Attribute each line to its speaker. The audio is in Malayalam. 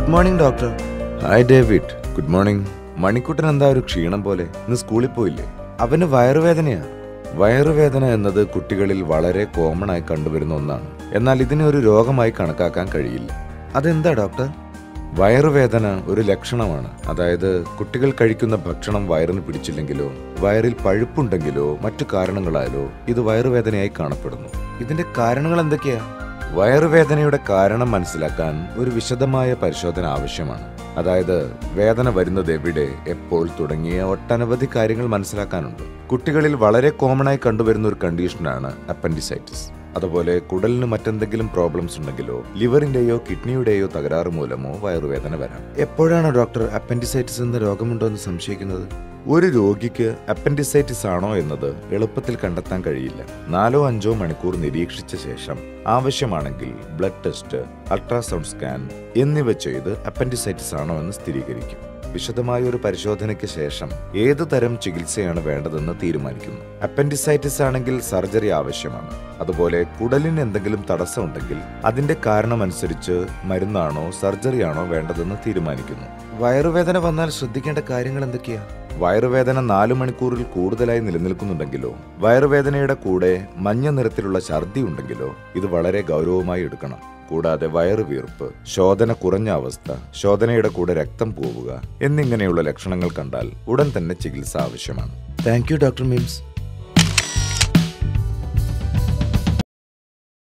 Speaker 1: Good morning doctor.
Speaker 2: Hi David. Good morning. Manikuttan എന്താ ഒരു ക്ഷീണം പോലെ? ഇന്ന് സ്കൂളിൽ പോയില്ലേ?
Speaker 1: അവന് വയറുവേദനയാ.
Speaker 2: വയറുവേദന എന്നത് കുട്ടികളിൽ വളരെ കോമൺ ആയി കണ്ടുവരുന്ന ഒന്നാണ്. എന്നാൽ ഇതിനെ ഒരു രോഗമായി കണക്കാക്കാൻ കഴിയില്ല.
Speaker 1: അതെന്താ ഡോക്ടർ?
Speaker 2: വയറുവേദന ഒരു ലക്ഷണമാണ്. അതായത് കുട്ടികൾ കഴിക്കുന്ന ഭക്ഷണം വയറിന് പിടിച്ചില്ലെങ്കിലോ വയറിൽ പഴുപ്പുണ്ടെങ്കിലോ മറ്റു കാരണങ്ങളാലോ ഇത് വയറുവേദനയായി കാണപ്പെടുന്നു.
Speaker 1: ഇതിന്റെ കാരണങ്ങൾ എന്തൊക്കെയാ?
Speaker 2: വയറുവേദനയുടെ കാരണം മനസ്സിലാക്കാൻ ഒരു വിശദമായ പരിശോധന ആവശ്യമാണ്. അതായത് വേദന വരുന്നത് എവിടെ, എപ്പോൾ തുടങ്ങിയ ഒട്ടനവധി കാര്യങ്ങൾ മനസ്സിലാക്കാനുണ്ട്. കുട്ടികളിൽ വളരെ കോമൺ ആയി കണ്ടുവരുന്ന ഒരു കണ്ടീഷനാണ് അപ്പൻഡിസൈറ്റിസ്. അതുപോലെ കുടലിന് മറ്റെന്തെങ്കിലും പ്രോബ്ലംസ് ഉണ്ടെങ്കിലോ ലിവറിന്റെയോ കിഡ്നിയുടെയോ തകരാറ് മൂലമോ വയറുവേദന വരാം.
Speaker 1: എപ്പോഴാണ് ഡോക്ടർ അപ്പൻഡിസൈറ്റിസ് എന്ന രോഗമുണ്ടോ എന്ന് സംശയിക്കുന്നത്?
Speaker 2: ഒരു രോഗിക്ക് അപ്പൻഡിസൈറ്റിസ് ആണോ എന്നത് എളുപ്പത്തിൽ കണ്ടെത്താൻ കഴിയില്ല. 4-5 മണിക്കൂർ നിരീക്ഷിച്ച ശേഷം ആവശ്യമാണെങ്കിൽ ബ്ലഡ് ടെസ്റ്റ്, അൾട്രാസൗണ്ട് സ്കാൻ എന്നിവ ചെയ്ത് അപ്പൻഡിസൈറ്റിസ് ആണോ എന്ന് സ്ഥിരീകരിക്കും. വിശദമായ ഒരു പരിശോധനയ്ക്ക് ശേഷം ഏതു തരം ചികിത്സയാണ് വേണ്ടതെന്ന് തീരുമാനിക്കുന്നു. അപ്പൻഡിസൈറ്റിസ് ആണെങ്കിൽ സർജറി ആവശ്യമാണ്. അതുപോലെ കുടലിന് എന്തെങ്കിലും തടസ്സമുണ്ടെങ്കിൽ അതിന്റെ കാരണമനുസരിച്ച് മരുന്നാണോ സർജറിയാണോ വേണ്ടതെന്ന് തീരുമാനിക്കുന്നു.
Speaker 1: വയറുവേദന വന്നാൽ ശ്രദ്ധിക്കേണ്ട കാര്യങ്ങൾ എന്തൊക്കെയാ?
Speaker 2: വയറുവേദന 4 മണിക്കൂറിൽ കൂടുതലായി നിലനിൽക്കുന്നുണ്ടെങ്കിലോ വയറുവേദനയുടെ കൂടെ മഞ്ഞ നിറത്തിലുള്ള ഛർദി ഉണ്ടെങ്കിലോ ഇത് വളരെ ഗൗരവമായി എടുക്കണം. കൂടാതെ വയറുവീർപ്പ്, ശോധന കുറഞ്ഞ അവസ്ഥ, ശോധനയുടെ കൂടെ രക്തം പോവുക എന്നിങ്ങനെയുള്ള ലക്ഷണങ്ങൾ കണ്ടാൽ ഉടൻ തന്നെ ചികിത്സ ആവശ്യമാണ്.
Speaker 1: Thank you doctor memes.